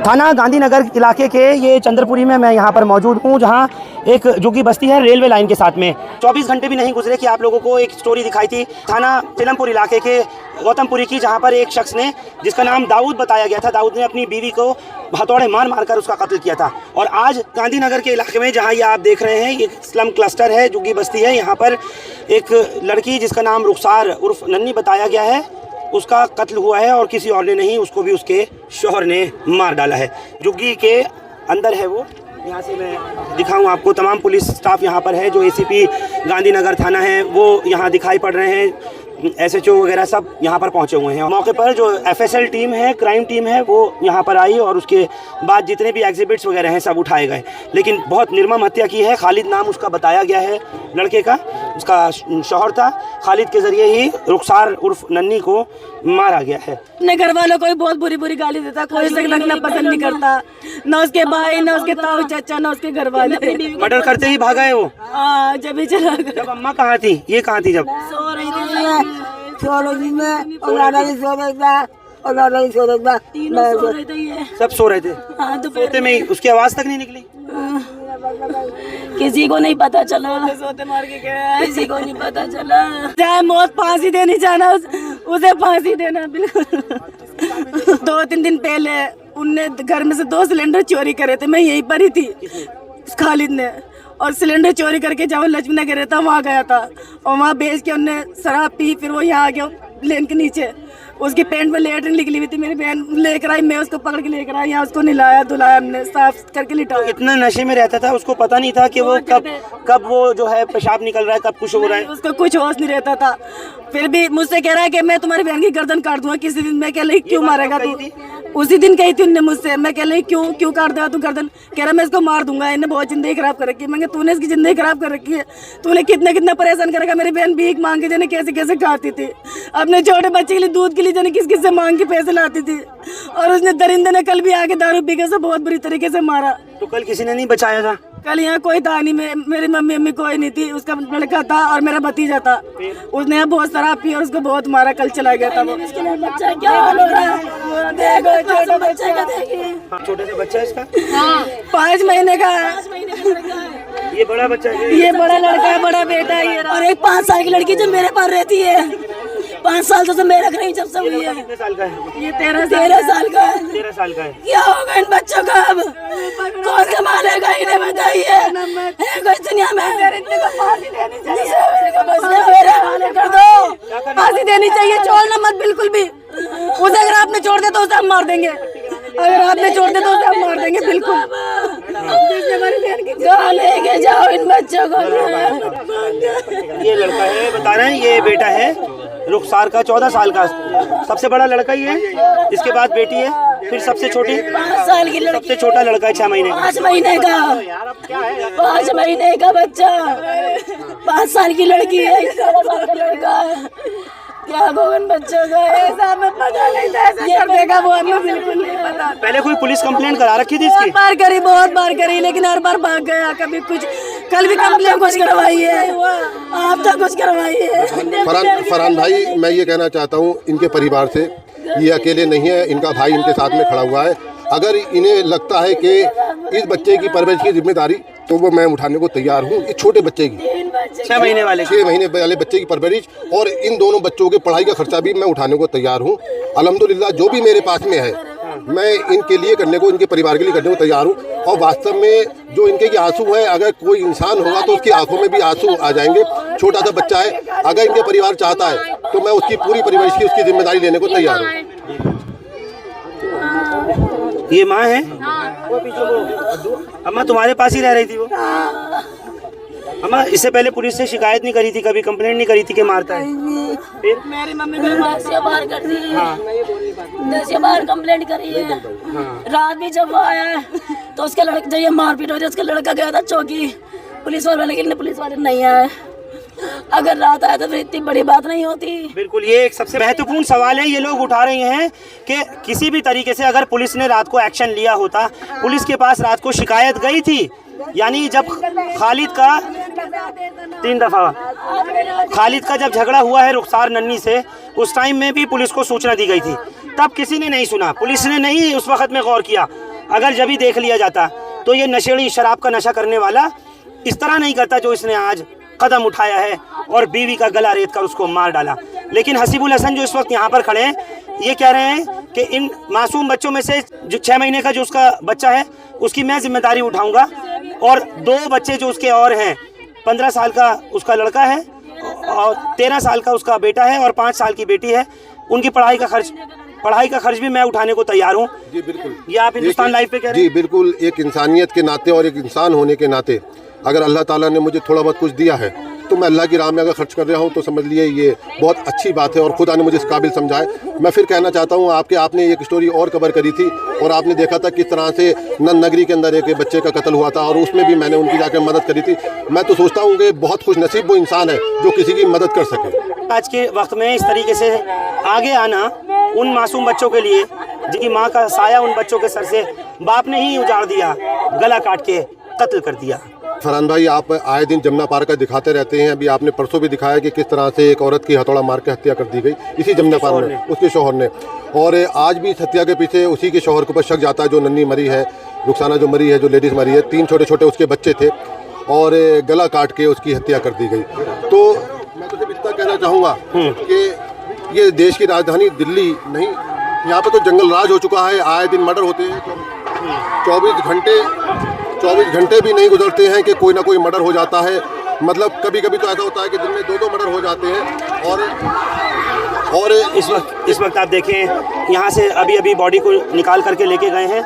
थाना गांधीनगर इलाके के ये चंद्रपुरी में मैं यहाँ पर मौजूद हूँ, जहाँ एक झुग्गी बस्ती है रेलवे लाइन के साथ में। 24 घंटे भी नहीं गुजरे कि आप लोगों को एक स्टोरी दिखाई थी थाना चिलमपुर इलाके के गौतमपुरी की, जहाँ पर एक शख्स ने, जिसका नाम दाऊद बताया गया था, दाऊद ने अपनी बीवी को हथौड़े मार मार कर उसका कत्ल किया था। और आज गांधीनगर के इलाके में, जहाँ ये आप देख रहे हैं, ये स्लम क्लस्टर है, झुग्गी बस्ती है, यहाँ पर एक लड़की जिसका नाम रुखसार उर्फ नन्नी बताया गया है, उसका कत्ल हुआ है और किसी और ने नहीं, उसको भी उसके शौहर ने मार डाला है। झुग्गी के अंदर है वो, यहाँ से मैं दिखाऊं आपको। तमाम पुलिस स्टाफ यहाँ पर है, जो एसीपी गांधीनगर थाना है वो यहाँ दिखाई पड़ रहे हैं, एसएचओ वगैरह सब यहाँ पर पहुँचे हुए हैं। मौके पर जो एफएसएल टीम है, क्राइम टीम है, वो यहाँ पर आई और उसके बाद जितने भी एग्जिबिट्स वगैरह हैं सब उठाए गए। लेकिन बहुत निर्मम हत्या की है। खालिद नाम उसका बताया गया है लड़के का, उसका शौहर था। खालिद के जरिए ही रुखसार उर्फ नन्नी को मारा गया है। अपने घर वालों को भी बहुत बुरी बुरी गाली देता, कोई उसे लगना पसंद नहीं करता, ना उसके भाई, ना उसके ताऊ चाचा, ना उसके घर वाले। मर्डर करते ही भागा है वो। जब ही चला गया। जब अम्मा कहाँ थी, ये कहाँ थी जब? सो रही थी तीनों सो रहे थे, ये सब सो रहे थे। हाँ, सोते में ही उसकी आवाज तक नहीं निकली। किसी को नहीं पता चला, सोते मार के गया, किसी को नहीं पता चला। चाहे मौत फांसी देनी चाहना, उसे फांसी देना। बिल्कुल 2-3 दिन पहले उनने घर में से 2 सिलेंडर चोरी करे थे, मैं यहीं पर ही थी, खालिद ने। और सिलेंडर चोरी करके जब लक्ष्मी नगर रहता वहाँ गया था और वहाँ बेच के उनने शराब पी, फिर वो यहाँ आ गया लेन के नीचे। उसकी पेंट में लेटरिन निकली हुई थी, मेरी बहन लेकर आई, मैं उसको पकड़ के लेकर आई, यहाँ उसको नहलाया धुलाया, हमने साफ करके लिटाया। इतना नशे में रहता था, उसको पता नहीं था कि वो कब वो जो है पेशाब निकल रहा है, कब कुछ हो रहा है। उसको कुछ होश नहीं रहता था। फिर भी मुझसे कह रहा है कि मैं तुम्हारी बहन की गर्दन काट दूंगा किसी दिन। मैं कह रही क्यों मारेगा तू? उसी दिन कही थी उनने मुझसे। मैं कह रही क्यों काट देगा तू गर्दन? कह रहा मैं इसको मार दूंगा, इन्हें बहुत जिंदगी खराब कर रखी है। मैं तूने इसकी जिंदगी खराब कर रखी है, तूने कितना परेशान कर रखा। मेरी बहन भीख मांग के जाने कैसे खाती थी, अपने छोटे बच्चे के लिए दूध के लिए जाने किस से मांग के पैसे लाती थी। और उसने दरिंदे ने कल भी आके दारू पी के बहुत बुरी तरीके से मारा। तो कल किसी ने नहीं बचाया था? कल यहाँ कोई था नहीं, मेरी मम्मी कोई नहीं थी, उसका लड़का था और मेरा भतीजा था। उसने यहाँ बहुत शराब पी और उसको बहुत मारा, कल चला गया था वो। बच्चा क्या हाल हो रहा है, देखो छोटे बच्चे का, देखिए छोटे से बच्चा है इसका। 5 महीने का। ये बड़ा बच्चा है, ये बड़ा लड़का है, बड़ा बेटा है। और एक 5 साल की लड़की जो मेरे पास रहती है, 5 साल से मैं रख रही हूँ जब से हुई है। कितने साल का है? ये 13 साल का है। 13 साल का है। क्या होगा इन बच्चों का अब? कौन संभालेगा इन्हें, बताइए। कुछ दुनिया में फांसी देनी चाहिए, कर दो, फांसी देनी चाहिए, छोड़ना मत बिल्कुल भी। उसे अगर आपने छोड़ दिया तो उसे हम मार देंगे, अगर आपने छोड़ दिया तो उसे हम मार देंगे बिल्कुल। लेके जाओ इन बच्चों को। ये लड़का है, बता रहे हैं, ये बेटा है रुखसार का, 14 साल का। सबसे बड़ा लड़का ही है, इसके बाद बेटी है, फिर सबसे छोटी 5 साल की लड़की, सबसे छोटा लड़का है 6 महीने का। 5 महीने का, 5 महीने का बच्चा, 5 साल की लड़की है, 13 साल का लड़का है। क्या भगवान बच्चों का ऐसा हमें पता नहीं था, ऐसा कर देगा वो हमें बिल्कुल नहीं पता। पहले कोई पुलिस कंप्लेंट करा रखी थी इसकी? बहुत बार करी, लेकिन हर बार भाग गया। कभी कुछ, कल भी कंप्लेंट कुछ करवाई है, आप तो कुछ करवाई है। फरहान भाई, मैं ये कहना चाहता हूँ इनके परिवार से, ये अकेले नहीं है, इनका भाई इनके साथ में खड़ा हुआ है। अगर इन्हें लगता है कि इस बच्चे की परवरिश की जिम्मेदारी, तो वो मैं उठाने को तैयार हूँ। इस छोटे बच्चे की, 6 महीने वाले बच्चे की परवरिश और इन दोनों बच्चों के पढ़ाई का खर्चा भी मैं उठाने को तैयार हूँ। अल्हम्दुलिल्लाह जो भी मेरे पास में है, मैं इनके लिए करने को, इनके परिवार के लिए करने को तैयार हूँ। और वास्तव में जो इनके ये आंसू है, अगर कोई इंसान होगा तो उसकी आंखों में भी आंसू आ जाएंगे। छोटा सा बच्चा है, अगर इनके परिवार चाहता है तो मैं उसकी पूरी परवरिश की, उसकी जिम्मेदारी लेने को तैयार हूँ। ये माँ है? अम्मा तुम्हारे पास ही रह रही थी वो? अम्मा, इससे पहले पुलिस से शिकायत नहीं करी थी, कभी कंप्लेंट नहीं करी थी कि मारता है? फिर मेरी मम्मी को 10 से बाहर कर दी, 10 से बाहर कंप्लेंट करी है। रात भी जब वो आया तो उसके लड़के, जब ये मारपीट हो रही, उसका लड़का गया था चौकी पुलिस वाले, लेकिन पुलिस वाले नहीं आए। अगर रात आया तो फिर इतनी बड़ी बात नहीं होती। बिल्कुल, ये एक सबसे महत्वपूर्ण सवाल है, ये लोग उठा रहे हैं कि किसी भी तरीके से अगर पुलिस ने रात को एक्शन लिया होता, पुलिस के पास रात को शिकायत गई थी, यानी जब खालिद का 3 दफा खालिद का जब झगड़ा हुआ है रुखसार नन्नी से, उस टाइम में भी पुलिस को सूचना दी गई थी, तब किसी ने नहीं सुना, पुलिस ने नहीं उस वक्त में गौर किया। अगर जब भी देख लिया जाता तो ये नशेड़ी शराब का नशा करने वाला इस तरह नहीं करता जो इसने आज कदम उठाया है और बीवी का गला रेत कर उसको मार डाला। लेकिन हसीबुल हसन जो इस वक्त यहाँ पर खड़े हैं, ये कह रहे हैं कि इन मासूम बच्चों में से जो 6 महीने का जो उसका बच्चा है उसकी मैं जिम्मेदारी उठाऊंगा, और 2 बच्चे जो उसके और हैं, 15 साल का उसका लड़का है और 13 साल का उसका बेटा है और 5 साल की बेटी है, उनकी पढ़ाई का खर्च भी मैं उठाने को तैयार हूँ। जी बिल्कुल, ये आप हिंदुस्तान लाइव पे कह रहे हैं? जी बिल्कुल, एक इंसानियत के नाते और एक इंसान होने के नाते अगर अल्लाह ताला ने मुझे थोड़ा बहुत कुछ दिया है तो मैं अल्लाह की राह में अगर खर्च कर रहा हूँ तो समझ लिए ये बहुत अच्छी बात है और खुदा ने मुझे इस काबिल समझा है। मैं फिर कहना चाहता हूँ, आपने एक स्टोरी और कवर करी थी और आपने देखा था किस तरह से नन नगरी के अंदर एक बच्चे का कत्ल हुआ था और उसमें भी मैंने उनकी जाकर मदद करी थी। मैं तो सोचता हूँ कि बहुत खुश नसीब वो इंसान है जो किसी की मदद कर सके। आज के वक्त में इस तरीके से आगे आना उन मासूम बच्चों के लिए जिनकी माँ का साया उन बच्चों के सर से बाप ने ही उजाड़ दिया, गला काट के कत्ल कर दिया। फरहान भाई, आप आए दिन जमुना पार्क का दिखाते रहते हैं। अभी आपने परसों भी दिखाया कि किस तरह से एक औरत की हथौड़ा मार के हत्या कर दी गई इसी जमुना पार्क में, उसके शौहर ने। और आज भी इस हत्या के पीछे उसी के शौहर के ऊपर शक जाता है जो नन्ही मरी है, रुखसाना जो मरी है, जो लेडीज़ मरी है। 3 छोटे छोटे उसके बच्चे थे और गला काट के उसकी हत्या कर दी गई। तो मैं तो सिर्फ इतना कहना चाहूँगा कि ये देश की राजधानी दिल्ली नहीं, यहाँ पर तो जंगल राज हो चुका है। आए दिन मर्डर होते हैं, 24 घंटे भी नहीं गुजरते हैं कि कोई ना कोई मर्डर हो जाता है। मतलब कभी कभी तो ऐसा होता है कि दिन में 2 मर्डर हो जाते हैं। और इस वक्त आप देखें, यहाँ से अभी बॉडी को निकाल करके लेके गए हैं।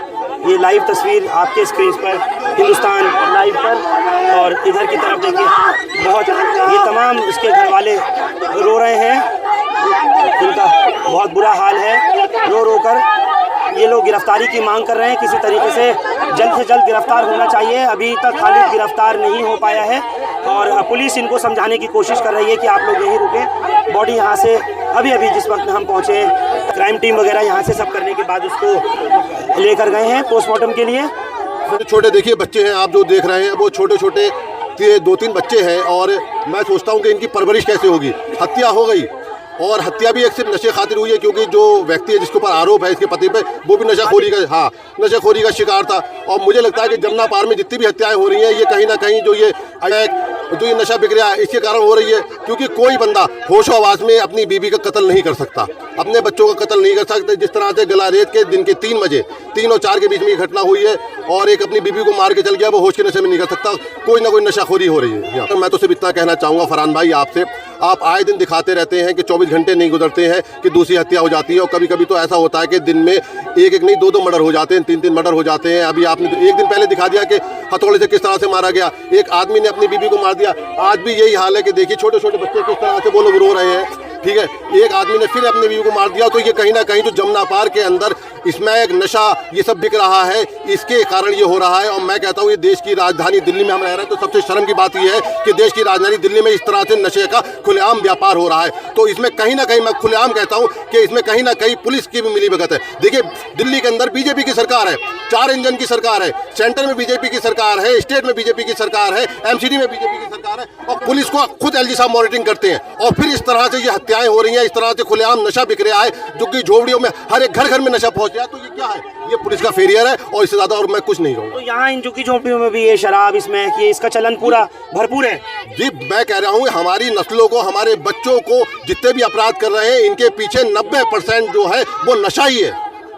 ये लाइव तस्वीर आपके स्क्रीन पर हिंदुस्तान लाइव पर, और इधर की तरफ देखिए बहुत ये तमाम इसके घर वाले रो रहे हैं, इनका बहुत बुरा हाल है। रो कर ये लोग गिरफ्तारी की मांग कर रहे हैं, किसी तरीके से जल्द गिरफ्तार होना चाहिए। अभी तक खालिद गिरफ्तार नहीं हो पाया है और पुलिस इनको समझाने की कोशिश कर रही है कि आप लोग यहीं रुकें। बॉडी यहाँ से अभी जिस वक्त हम पहुँचे, क्राइम टीम वगैरह यहाँ से सब करने के बाद उसको लेकर गए हैं पोस्टमार्टम के लिए। छोटे देखिए बच्चे हैं, आप जो देख रहे हैं वो छोटे 2-3 बच्चे हैं और मैं सोचता हूँ कि इनकी परवरिश कैसे होगी। हत्या हो गई और हत्या भी एक सिर्फ नशे खातिर हुई है, क्योंकि जो व्यक्ति है जिसके ऊपर आरोप है इसके पति पे, वो भी नशाखोरी का शिकार था। और मुझे लगता है कि जमुना पार्क में जितनी भी हत्याएं हो रही हैं ये कहीं ना कहीं जो ये नशा बिक रहा है इसके कारण हो रही है। क्योंकि कोई बंदा होशो आवाज में अपनी बीवी का कत्ल नहीं कर सकता, अपने बच्चों का कत्ल नहीं कर सकते। जिस तरह से गला रेत के दिन के 3 बजे 3 और 4 के बीच में ये घटना हुई है और एक अपनी बीवी को मार के चल गया, वो होश के नशे में नहीं कर सकता। कोई ना कोई नशाखोरी हो रही है। मैं तो सिर्फ इतना कहना चाहूँगा फरहान भाई आपसे, आप आए दिन दिखाते रहते हैं कि 24 घंटे नहीं गुजरते हैं कि दूसरी हत्या हो जाती है। और कभी कभी तो ऐसा होता है कि दिन में एक नहीं 2 मर्डर हो जाते हैं, 3 मर्डर हो जाते हैं। अभी आपने तो एक दिन पहले दिखा दिया कि हथौड़े से किस तरह से मारा गया, एक आदमी ने अपनी बीवी को मार दिया। आज भी यही हाल है कि देखिए छोटे छोटे बच्चे किस तरह से वो लोग रो रहे हैं। ठीक है, एक आदमी ने फिर अपनी बीवी को मार दिया। तो ये कहीं ना कहीं जो जमुना पार्क के अंदर इसमें एक नशा ये सब बिक रहा है, इसके कारण ये हो रहा है। और मैं कहता हूँ ये देश की राजधानी दिल्ली में हम रह रहे हैं, तो सबसे शर्म की बात ये है कि देश की राजधानी दिल्ली में इस तरह से नशे का खुलेआम व्यापार हो रहा है। तो इसमें कहीं ना कहीं मैं खुलेआम कहता हूँ कि इसमें कहीं ना कहीं पुलिस की भी मिलीभगत है। देखिए दिल्ली के अंदर बीजेपी की सरकार है, 4 इंजन की सरकार है, सेंटर में बीजेपी की सरकार है, स्टेट में बीजेपी की सरकार है, एमसीडी में बीजेपी की सरकार है, और पुलिस को खुद एलजी साहब मॉनिटरिंग करते हैं। और फिर इस तरह से ये हत्याएं हो रही हैं, इस तरह से खुलेआम नशा बिक रहा है, जो कि झोपड़ियों में हर एक घर में नशा पहुंच रहा है। तो ये क्या है? ये पुलिस का फेलियर है और इससे ज्यादा और मैं कुछ नहीं कहूँगा। तो यहाँ इन झुग्गी झोपड़ियों में भी ये शराब इसमें ये इसका चलन पूरा भरपूर है। जी मैं कह रहा हूँ हमारी नस्लों को, हमारे बच्चों को जितने भी अपराध कर रहे हैं इनके पीछे 90% जो है वो नशा ही है,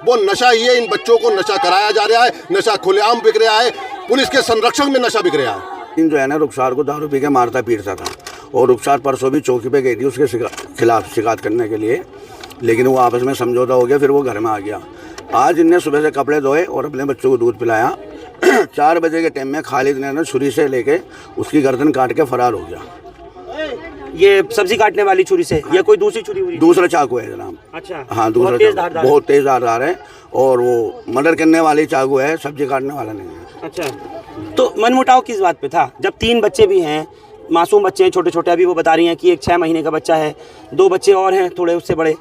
वो नशा ही है। इन बच्चों को नशा कराया जा रहा है, नशा खुलेआम बिक रहा है, पुलिस के संरक्षण में नशा बिक रहा है। जो है ना रुखसार को दारू पी के मारता पीटता था और रुखसार परसों भी चौकी पे गई थी उसके खिलाफ शिकायत करने के लिए, लेकिन वो आपस में समझौता हो गया, फिर वो घर में आ गया। आज इनने सुबह से कपड़े धोए और अपने बच्चों को दूध पिलाया। 4 बजे के टाइम में खालिद ने ना छुरी से लेके उसकी गर्दन काट के फरार हो गया। ये सब्जी काटने वाली छुरी से या कोई दूसरी छुरी हुई? दूसरा चाकू है जनाब। अच्छा, हाँ दूसरा चाकू बहुत तेज धारदार है और वो मर्डर करने वाली चाकू है, सब्जी काटने वाला नहीं है। अच्छा, तो मनमुटाव किस बात पे था? जब 3 बच्चे भी हैं, मासूम बच्चे हैं, छोटे छोटे, अभी वो बता रही हैं कि एक 6 महीने का बच्चा है, 2 बच्चे और हैं थोड़े उससे बड़े,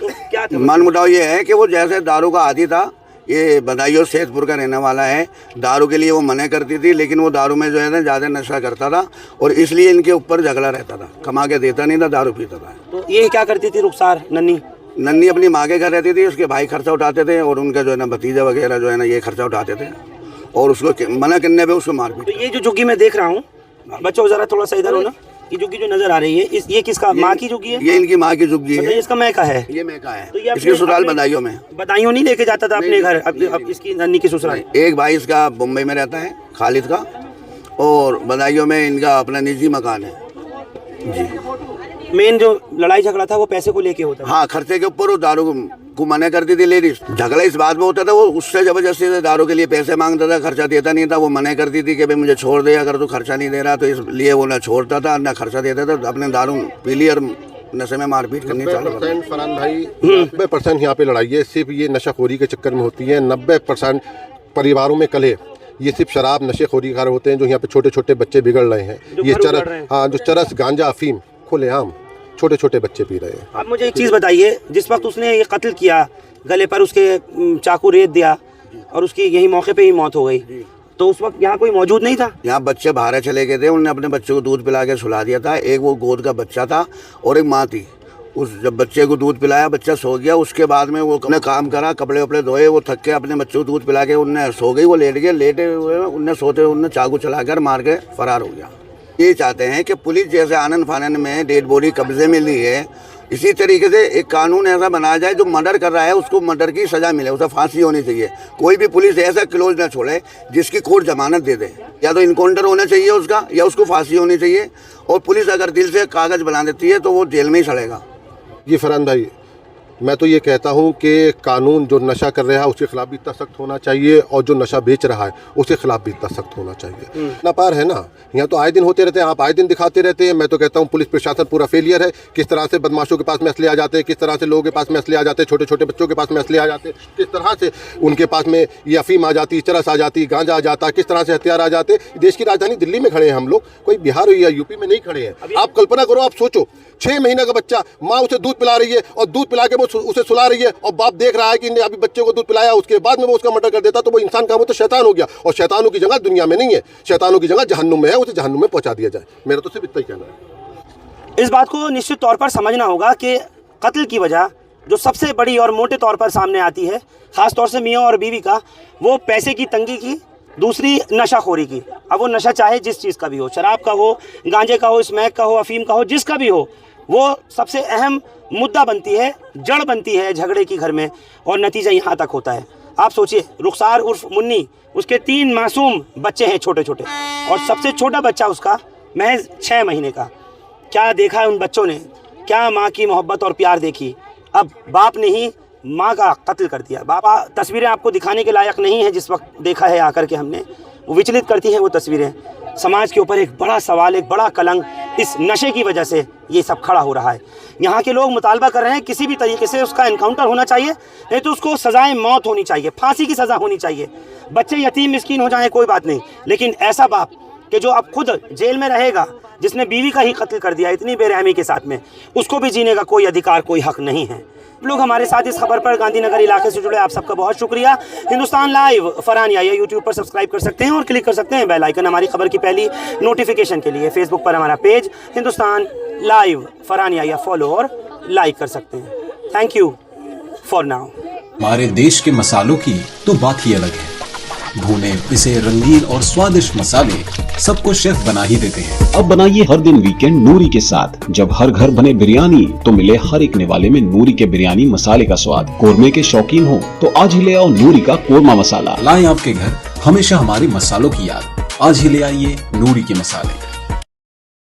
तो क्या था? मनमुटाव ये है कि वो जैसे दारू का आदी था, ये बदायूं सेठपुर का रहने वाला है, दारू के लिए वो मना करती थी, लेकिन वो दारू में जो है ना ज़्यादा नशा करता था और इसलिए इनके ऊपर झगड़ा रहता था, कमा के देता नहीं था, दारू पीता था। तो ये क्या करती थी रुखसार नन्ही? नन्ही अपनी माँ के घर रहती थी, उसके भाई खर्चा उठाते थे और उनका जो है ना भतीजा वगैरह जो है ना ये खर्चा उठाते थे और उसको मना करने पे उसको मारपीट। तो ये जो झुग्गी मैं देख रहा हूँ, बच्चों जरा थोड़ा सा इधर हो ना, ये झुग्गी जो नजर आ रही है ये किसका, माँ की झुग्गी है? ये इनकी माँ की झुग्गी है। इसका मैं का है? ये मैं का है। तो ये इसके ससुराल बदायूं में। बदायूं नहीं लेके जाता था अपने घर? अब इसकी नन्ही की ससुराल? एक भाई इसका मुंबई में रहता है, खालिद का, और बदायूं में इनका अपना निजी मकान है जी। मेन जो लड़ाई झगड़ा था वो पैसे को लेके होता था? हाँ, खर्चे के ऊपर वो दारू को मना करती थी लेडीज। झगड़ा इस बात में होता था, वो उससे जबरदस्ती से दारू के लिए पैसे मांगता था, खर्चा देता नहीं था। वो मना करती थी कि भाई मुझे छोड़ दे, अगर तू खर्चा नहीं दे रहा, तो इसलिए वो ना छोड़ता था ना खर्चा देता था। अपने दारू पी ली और नशे में मारपीट करनी चालू कर दी। फरहान भाई 90% यहाँ पे लड़ाई है सिर्फ ये नशाखोरी के चक्कर में होती है। 90% परिवारों में कलह ये सिर्फ शराब नशेखोरी कार होते हैं, जो यहाँ पे छोटे छोटे बच्चे बिगड़ रहे हैं। ये चरस, हाँ, जो चरस गांजा अफीम खुलेआम छोटे छोटे बच्चे पी रहे हैं। आप मुझे एक चीज़ बताइए, जिस वक्त उसने ये कत्ल किया, गले पर उसके चाकू रेत दिया और उसकी यही मौके पे ही मौत हो गई, तो उस वक्त यहाँ कोई मौजूद नहीं था? यहाँ बच्चे बाहर चले गए थे, उन्होंने अपने बच्चे को दूध पिला के सुला दिया था। एक वो गोद का बच्चा था और एक माँ थी। उस जब बच्चे को दूध पिलाया, बच्चा सो गया, उसके बाद में वो अपने काम करा, कपड़े वपड़े धोए, वो थक के अपने बच्चे को दूध पिला के उनने सो गई, वो लेट गए। लेटे हुए उनने सोते हुए उनने चाकू चलाकर मार के फरार हो गया। ये चाहते हैं कि पुलिस जैसे आनंद फानन में डेड बॉडी कब्जे में ली है, इसी तरीके से एक कानून ऐसा बनाया जाए जो मर्डर कर रहा है उसको मर्डर की सज़ा मिले, उसे फांसी होनी चाहिए। कोई भी पुलिस ऐसा क्लोज ना छोड़े जिसकी कोर्ट जमानत दे दे। या तो इनकाउंटर होना चाहिए उसका, या उसको फांसी होनी चाहिए। और पुलिस अगर दिल से कागज़ बना देती है तो वो जेल में ही सड़ेगा। ये फरहान भाई, मैं तो ये कहता हूँ कि कानून जो नशा कर रहा है उसके खिलाफ भी इतना सख्त होना चाहिए, और जो नशा बेच रहा है उसके खिलाफ भी इतना सख्त होना चाहिए। ना पार है ना, यहाँ तो आए दिन होते रहते हैं, आप आए दिन दिखाते रहते हैं। मैं तो कहता हूँ पुलिस प्रशासन पूरा फेलियर है। किस तरह से बदमाशों के पास में असले आ जाते हैं, किस तरह से लोगों के पास में असले आ जाते हैं, छोटे छोटे बच्चों के पास में असले आ जाते हैं, किस तरह से उनके पास में ये अफीम आ जाती, चरस आ जाती, गांजा आ जाता, किस तरह से हथियार आ जाते। देश की राजधानी दिल्ली में खड़े हैं हम लोग, कोई बिहार या यूपी में नहीं खड़े हैं। आप कल्पना करो, आप सोचो, 6 महीने का बच्चा, माँ उसे दूध पिला रही है और दूध पिला के वो उसे सुला रही है, और बाप देख रहा है कि अभी बच्चे को दूध पिलाया, उसके बाद में वो उसका मर्डर कर देता, तो वो इंसान का वो तो शैतान हो गया। और शैतानों की जगह दुनिया में नहीं है, शैतानों की जगह जहन्नुम में है, उसे जहन्नुम में पहुंचा दिया जाए। मेरा तो सिर्फ इतना ही कहना है। इस बात को निश्चित तौर पर समझना होगा कि कत्ल की वजह जो सबसे बड़ी और मोटे तौर पर सामने आती है, ख़ास तौर से मियाँ और बीवी का, वो पैसे की तंगी की, दूसरी नशाखोरी की। अब वो नशा चाहे जिस चीज़ का भी हो, शराब का हो, गांजे का हो, स्मैक का हो, अफीम का हो, जिसका भी हो, वो सबसे अहम मुद्दा बनती है, जड़ बनती है झगड़े की घर में, और नतीजा यहाँ तक होता है। आप सोचिए, रुखसार उर्फ मुन्नी, उसके 3 मासूम बच्चे हैं छोटे छोटे, और सबसे छोटा बच्चा उसका महज 6 महीने का। क्या देखा है उन बच्चों ने, क्या माँ की मोहब्बत और प्यार देखी। अब बाप ने ही माँ का कत्ल कर दिया। बाबा, तस्वीरें आपको दिखाने के लायक नहीं है, जिस वक्त देखा है आकर के हमने, वो विचलित करती हैं वो तस्वीरें। समाज के ऊपर एक बड़ा सवाल, एक बड़ा कलंक इस नशे की वजह से ये सब खड़ा हो रहा है। यहाँ के लोग मुतालबा कर रहे हैं किसी भी तरीके से उसका एनकाउंटर होना चाहिए, नहीं तो उसको सजाए मौत होनी चाहिए, फांसी की सज़ा होनी चाहिए। बच्चे यतीम मिस्कीन हो जाएं कोई बात नहीं, लेकिन ऐसा बाप कि जो अब खुद जेल में रहेगा, जिसने बीवी का ही कत्ल कर दिया इतनी बेरहमी के साथ में, उसको भी जीने का कोई अधिकार, कोई हक नहीं है। लोग हमारे साथ इस खबर पर गांधीनगर इलाके से जुड़े, आप सबका बहुत शुक्रिया। हिंदुस्तान लाइव फरहान याया यूट्यूब पर सब्सक्राइब कर सकते हैं और क्लिक कर सकते हैं बेल आइकन हमारी खबर की पहली नोटिफिकेशन के लिए। फेसबुक पर हमारा पेज हिंदुस्तान लाइव फरहान याया फॉलो और लाइक कर सकते हैं। Thank you for now. हमारे देश के मसालों की तो बात ही अलग है। भुने पिसे रंगीन और स्वादिष्ट मसाले सबको शेफ बना ही देते हैं। अब बनाइए हर दिन वीकेंड नूरी के साथ। जब हर घर बने बिरयानी, तो मिले हर एक निवाले में नूरी के बिरयानी मसाले का स्वाद। कोरमे के शौकीन हो तो आज ही ले आओ नूरी का कोरमा मसाला। लाएं आपके घर हमेशा हमारे मसालों की याद। आज ही ले आइए नूरी के मसाले।